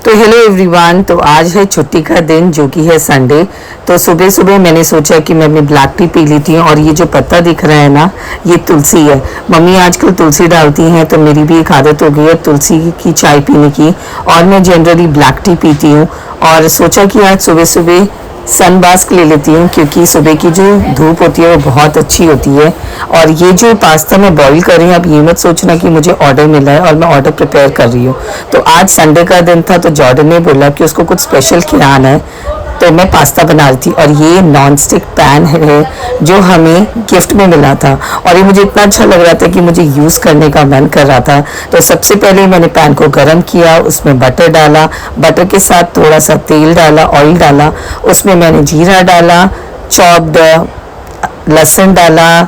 तो hello everyone. तो आज है छुट्टी का दिन जो कि है संडे। तो सुबह सुबह मैंने सोचा कि मैं अपनी ब्लैक टी पी लेती हूँ। और ये जो पत्ता दिख रहा है ना, ये तुलसी है। मम्मी आजकल तुलसी डालती हैं, तो मेरी भी एक आदत हो गई है तुलसी की चाय पीने की। और मैं जनरली ब्लैक टी पीती हूँ। और सोचा कि आज सुबह सुबह सन बास्क ले लेती हूँ, क्योंकि सुबह की जो धूप होती है वो बहुत अच्छी होती है। और ये जो पास्ता मैं बॉईल कर रही हूँ, अब ये मत सोचना कि मुझे ऑर्डर मिला है और मैं ऑर्डर प्रिपेयर कर रही हूँ। तो आज संडे का दिन था, तो जॉर्डन ने बोला कि उसको कुछ स्पेशल खिलाना है, तो मैं पास्ता बना रही थी। और ये नॉन स्टिक पैन है जो हमें गिफ्ट में मिला था, और ये मुझे इतना अच्छा लग रहा था कि मुझे यूज़ करने का मन कर रहा था। तो सबसे पहले मैंने पैन को गर्म किया, उसमें बटर डाला, बटर के साथ थोड़ा सा तेल डाला, ऑयल डाला, उसमें मैंने जीरा डाला, चॉप्ड लहसुन डाला,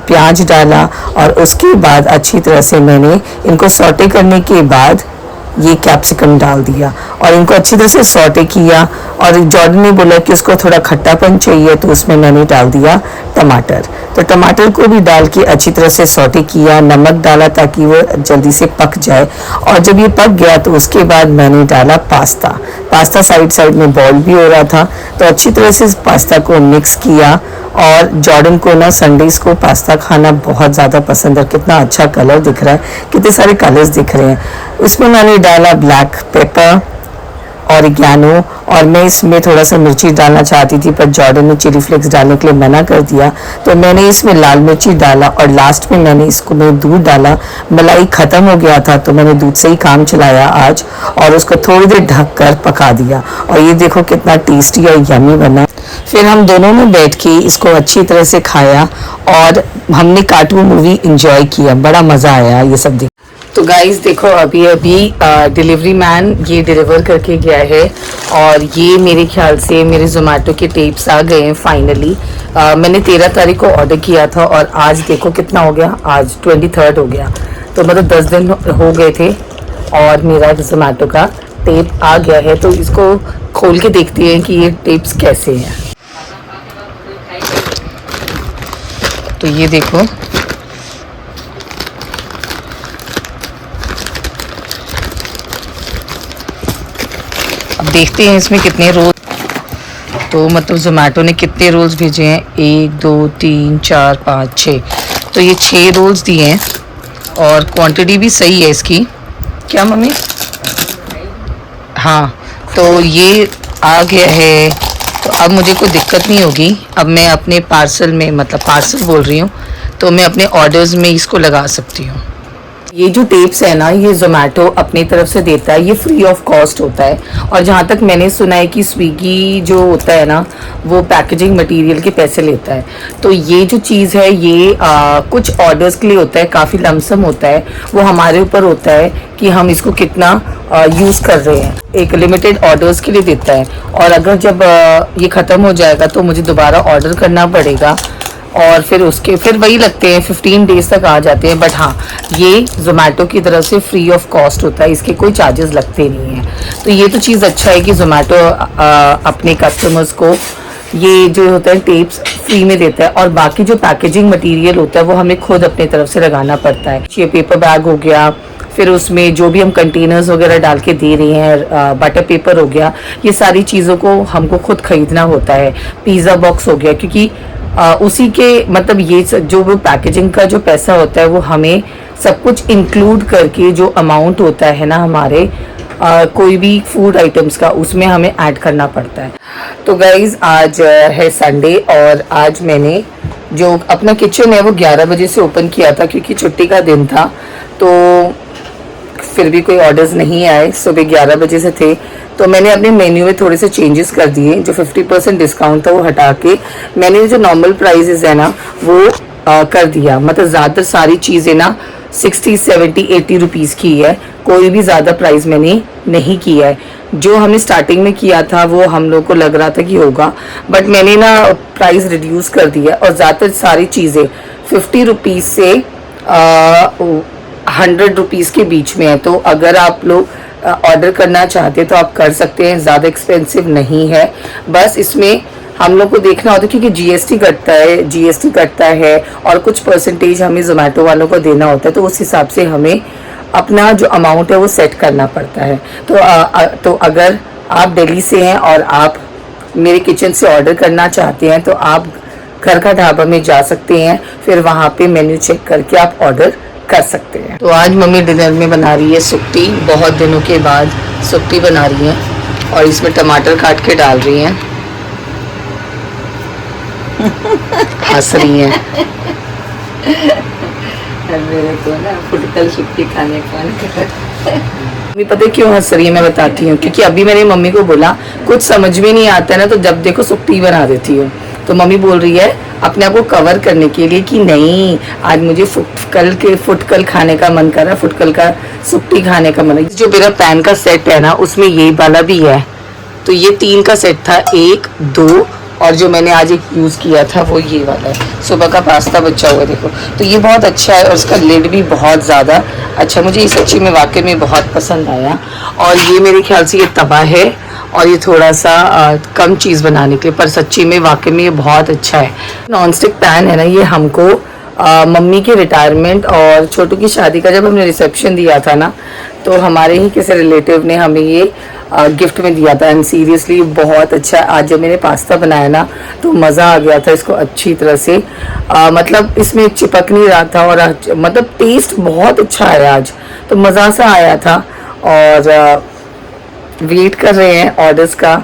प्याज डाला, और उसके बाद अच्छी तरह से मैंने इनको सौटे करने के बाद ये कैप्सिकम डाल दिया और इनको अच्छी तरह से सौटे किया। और जॉर्डन ने बोला कि उसको थोड़ा खट्टापन चाहिए, तो उसमें मैंने डाल दिया टमाटर। तो टमाटर को भी डाल के अच्छी तरह से सौटे किया, नमक डाला ताकि वो जल्दी से पक जाए। और जब ये पक गया तो उसके बाद मैंने डाला पास्ता। पास्ता साइड साइड में बॉईल भी हो रहा था, तो अच्छी तरह से इस पास्ता को मिक्स किया। और जॉर्डन को ना संडेज को पास्ता खाना बहुत ज़्यादा पसंद है। कितना अच्छा कलर दिख रहा है, कितने सारे कलर्स दिख रहे हैं। उसमें मैंने डाला ब्लैक पेपर, ऑरिगैनो, और मैं इसमें थोड़ा सा मिर्ची डालना चाहती थी, पर जॉर्डन ने चिली फ्लेक्स डालने के लिए मना कर दिया। तो मैंने इसमें लाल मिर्ची डाला, और लास्ट में मैंने इसको में दूध डाला। मलाई ख़त्म हो गया था, तो मैंने दूध से ही काम चलाया आज, और उसको थोड़ी देर ढक कर पका दिया। और ये देखो कितना टेस्टी और यमी बना। फिर हम दोनों ने बैठ के इसको अच्छी तरह से खाया, और हमने कार्टून मूवी एंजॉय किया। बड़ा मज़ा आया ये सब देख। तो गाइस देखो, अभी डिलीवरी मैन ये डिलीवर करके गया है, और ये मेरे ख्याल से मेरे जोमेटो के टेप्स आ गए हैं फाइनली। मैंने 13 तारीख को ऑर्डर किया था, और आज देखो कितना हो गया, आज 23 हो गया। तो मतलब 10 दिन हो गए थे, और मेरा जोमेटो का टेप आ गया है। तो इसको खोल के देखते हैं कि ये टेप्स कैसे हैं। तो ये देखो, अब देखते हैं इसमें कितने रोल। तो मतलब जोमेटो ने कितने रोल्स भेजे हैं, 1 2 3 4 5 6। तो ये 6 रोल्स दिए हैं, और क्वांटिटी भी सही है इसकी। क्या मम्मी? हाँ, तो ये आ गया है। तो अब मुझे कोई दिक्कत नहीं होगी। अब मैं अपने पार्सल में, मतलब पार्सल बोल रही हूँ, तो मैं अपने ऑर्डर्स में इसको लगा सकती हूँ। ये जो टेप्स है ना, ये जोमेटो अपनी तरफ से देता है, ये फ्री ऑफ कॉस्ट होता है। और जहाँ तक मैंने सुना है कि स्विगी जो होता है ना, वो पैकेजिंग मटेरियल के पैसे लेता है। तो ये जो चीज़ है, ये कुछ ऑर्डर्स के लिए होता है, काफ़ी लमसम होता है। वो हमारे ऊपर होता है कि हम इसको कितना यूज़ कर रहे हैं। एक लिमिटेड ऑर्डर्स के लिए देता है, और अगर जब ये ख़त्म हो जाएगा तो मुझे दोबारा ऑर्डर करना पड़ेगा, और फिर वही लगते हैं, 15 डेज तक आ जाते हैं। बट हाँ, ये जोमेटो की तरफ से फ्री ऑफ कॉस्ट होता है, इसके कोई चार्जेस लगते नहीं हैं। तो ये तो चीज़ अच्छा है कि जोमेटो अपने कस्टमर्स को ये जो होता है टेप्स फ्री में देता है। और बाकी जो पैकेजिंग मटेरियल होता है वो हमें खुद अपनी तरफ से लगाना पड़ता है। ये पेपर बैग हो गया, फिर उसमें जो भी हम कंटेनर्स वगैरह डाल के दे रहे हैं, बटर पेपर हो गया, ये सारी चीज़ों को हमको खुद खरीदना होता है। पिज़्ज़ा बॉक्स हो गया, क्योंकि उसी के मतलब ये जो वो पैकेजिंग का जो पैसा होता है वो हमें सब कुछ इंक्लूड करके जो अमाउंट होता है ना हमारे कोई भी फूड आइटम्स का, उसमें हमें ऐड करना पड़ता है। तो गाइज आज है संडे, और आज मैंने जो अपना किचन है वो 11 बजे से ओपन किया था, क्योंकि छुट्टी का दिन था। तो फिर भी कोई ऑर्डर्स नहीं आए, सुबह 11 बजे से थे। तो मैंने अपने मेन्यू में थोड़े से चेंजेस कर दिए। जो 50% डिस्काउंट था वो हटा के मैंने जो नॉर्मल प्राइसेस है ना वो कर दिया। मतलब ज़्यादातर सारी चीज़ें ना 60 70 80 रुपीज़ की है, कोई भी ज़्यादा प्राइस मैंने नहीं किया है। जो हमने स्टार्टिंग में किया था वो हम लोग को लग रहा था कि होगा, बट मैंने ना प्राइस रिड्यूस कर दिया, और ज़्यादातर सारी चीज़ें 50 रुपीज़ से 100 रुपीज़ के बीच में है। तो अगर आप लोग ऑर्डर करना चाहते तो आप कर सकते हैं, ज़्यादा एक्सपेंसिव नहीं है। बस इसमें हम लोग को देखना होता है क्योंकि जीएसटी कटता है और कुछ परसेंटेज हमें जोमेटो वालों को देना होता है, तो उस हिसाब से हमें अपना जो अमाउंट है वो सेट करना पड़ता है। तो अगर आप दिल्ली से हैं और आप मेरे किचन से ऑर्डर करना चाहते हैं तो आप घर का ढाबा में जा सकते हैं, फिर वहाँ पे मेन्यू चेक करके आप ऑर्डर कर सकते हैं। तो आज मम्मी डिनर में बना रही है सुक्टी, बहुत दिनों के बाद सुक्टी बना रही है और इसमें टमाटर काट के डाल रही हैं। हंस रही हैं। मेरे को ना फुटकल सुक्टी खाने का मम्मी पता है क्यों हंस रही है, मैं बताती हूँ। क्योंकि अभी मैंने मम्मी को बोला कुछ समझ में नहीं आता है ना, तो जब देखो सुक्टी बना देती हूँ। तो मम्मी बोल रही है अपने आप को कवर करने के लिए कि नहीं आज मुझे फुटकल खाने का मन कर रहा है, फुटकल का सुक्टी खाने का मन है। जो मेरा पैन का सेट है ना उसमें ये वाला भी है, तो ये 3 का सेट था, 1 2 और जो मैंने आज एक यूज़ किया था वो ये वाला है। सुबह का पास्ता बचा हुआ है देखो, तो ये बहुत अच्छा है और उसका लिड भी बहुत ज़्यादा अच्छा, मुझे ये सच्ची में वाकई में बहुत पसंद आया। और ये मेरे ख्याल से ये तवा है और ये थोड़ा सा कम चीज़ बनाने के लिए, पर सच्ची में वाकई में ये बहुत अच्छा है। नॉन स्टिक पैन है ना, ये हमको मम्मी के रिटायरमेंट और छोटू की शादी का जब हमने रिसेप्शन दिया था ना, तो हमारे ही किसी रिलेटिव ने हमें ये गिफ्ट में दिया था। एंड सीरियसली बहुत अच्छा। आज जब मैंने पास्ता बनाया ना तो मज़ा आ गया था इसको अच्छी तरह से, मतलब इसमें चिपक नहीं रहा था और मतलब टेस्ट बहुत अच्छा आया आज, तो मज़ा सा आया था। और वेट कर रहे हैं ऑर्डर्स का,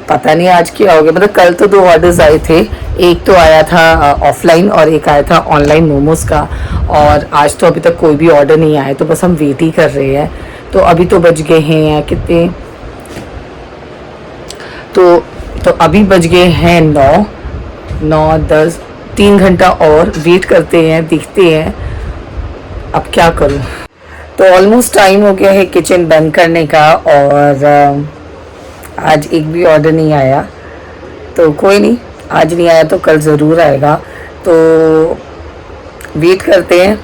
पता नहीं आज क्या हो गया। मतलब कल तो 2 ऑर्डर्स आए थे, एक तो आया था ऑफलाइन और एक आया था ऑनलाइन मोमोज का, और आज तो अभी तक कोई भी ऑर्डर नहीं आया, तो बस हम वेट ही कर रहे हैं। तो अभी तो बज गए हैं कितने, तो अभी बज गए हैं 9 10 3 घंटा और वेट करते हैं, देखते हैं अब क्या करूं। तो ऑलमोस्ट टाइम हो गया है किचन बंद करने का और आज एक भी ऑर्डर नहीं आया, तो कोई नहीं, आज नहीं आया तो कल ज़रूर आएगा। तो वेट करते हैं।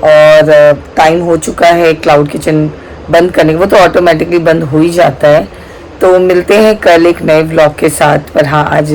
और टाइम हो चुका है क्लाउड किचन बंद करने का, वो तो ऑटोमेटिकली बंद हो ही जाता है। तो मिलते हैं कल एक नए व्लॉग के साथ। पर हाँ, आज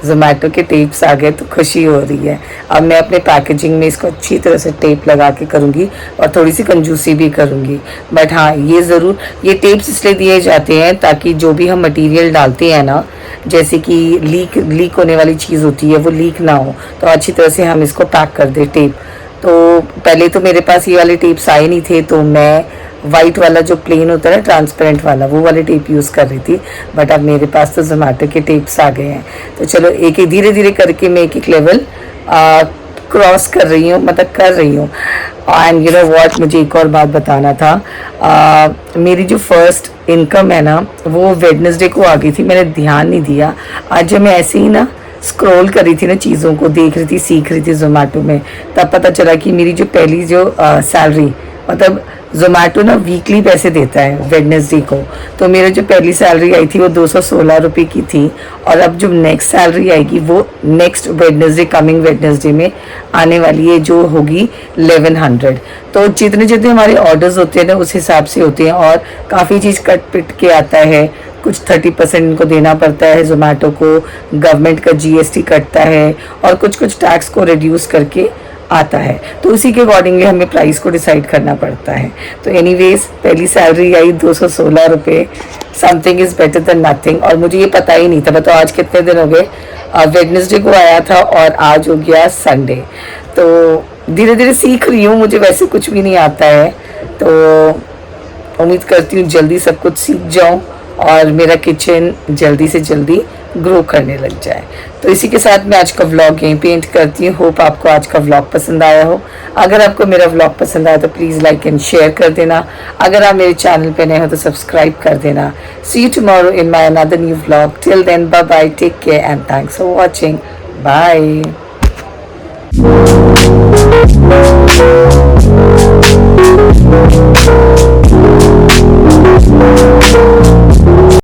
जोमेटो के टेप्स आ गए तो खुशी हो रही है। अब मैं अपने पैकेजिंग में इसको अच्छी तरह से टेप लगा के करूँगी और थोड़ी सी कंजूसी भी करूँगी। बट हाँ, ये ज़रूर, ये टेप्स इसलिए दिए जाते हैं ताकि जो भी हम मटेरियल डालते हैं ना, जैसे कि लीक होने वाली चीज़ होती है वो लीक ना हो, तो अच्छी तरह से हम इसको पैक कर दें टेप। तो पहले तो मेरे पास ये वाले टेप्स आए नहीं थे, तो मैं वाइट वाला जो प्लेन होता है ना, ट्रांसपेरेंट वाला, वो वाले टेप यूज़ कर रही थी। बट अब मेरे पास तो जोमेटो के टेप्स आ गए हैं, तो चलो एक एक धीरे धीरे करके मैं एक लेवल क्रॉस कर रही हूँ, मतलब कर रही हूँ। एंड यू नो व्हाट, मुझे एक और बात बताना था। मेरी जो फर्स्ट इनकम है ना वो वेडनेसडे को आ गई थी, मैंने ध्यान नहीं दिया। आज जब मैं ऐसे ही ना स्क्रॉल कर रही थी ना, चीज़ों को देख रही थी, सीख रही थी जोमेटो में, तब पता चला कि मेरी जो पहली जो सैलरी, मतलब जोमेटो ना वीकली पैसे देता है वेडनेसडे को, तो मेरा जो पहली सैलरी आई थी वो 216 रुपये की थी। और अब जो नेक्स्ट सैलरी आएगी वो नेक्स्ट वेडनेसडे, कमिंग वेडनेसडे में आने वाली है, जो होगी 1100। तो जितने जितने हमारे ऑर्डर्स होते हैं ना उस हिसाब से होते हैं, और काफ़ी चीज़ कट पिट के आता है। कुछ 30% इनको देना पड़ता है जोमेटो को, गवर्नमेंट का GST कटता है, और कुछ टैक्स को रिड्यूस करके आता है, तो उसी के अकॉर्डिंगली हमें प्राइस को डिसाइड करना पड़ता है। तो एनीवेज पहली सैलरी आई 216 रुपये, something is better than nothing. और मुझे ये पता ही नहीं था, तो आज कितने दिन हो गए, वेडनेसडे को आया था और आज हो गया संडे। तो धीरे धीरे सीख रही हूँ, मुझे वैसे कुछ भी नहीं आता है, तो उम्मीद करती हूँ जल्दी सब कुछ सीख जाऊँ और मेरा किचन जल्दी से जल्दी ग्रो करने लग जाए। तो इसी के साथ मैं आज का व्लॉग यहीं पे एंड करती हूँ। होप आपको आज का व्लॉग पसंद आया हो। अगर आपको मेरा व्लॉग पसंद आया तो प्लीज़ लाइक एंड शेयर कर देना। अगर आप मेरे चैनल पे नए हो तो सब्सक्राइब कर देना। See you tomorrow in my another new vlog. Till then bye bye, take care and thanks for watching. Bye.